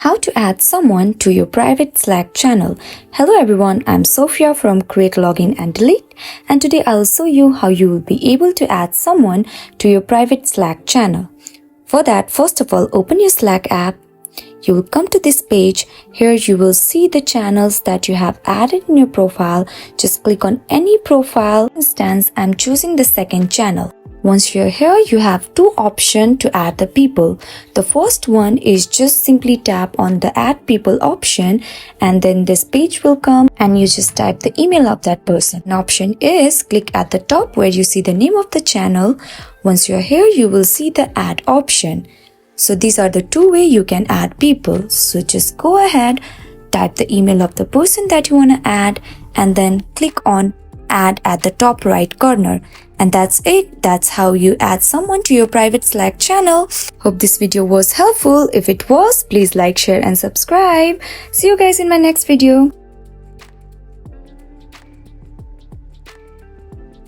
How to add someone to your private Slack channel. Hello everyone, I'm Sophia from Create, Login and Delete, and today I'll show you how you will be able to add someone to your private Slack channel. For that, first of all, open your Slack app. You will come to this page. Here you will see the channels that you have added in your profile. Just click on any profile. For instance, I'm choosing the second channel. Once you're here, you have two options to add the people. The first one is just simply tap on the add people option, and then this page will come and you just type the email of that person. An option is click at the top where you see the name of the channel. Once you're here, you will see the add option. So these are the two ways you can add people. So just go ahead, type the email of the person that you want to add, and then click on add at the top right corner. And that's it. That's how you add someone to your private Slack channel. Hope this video was helpful. If it was, please like, share and subscribe. See you guys in my next video.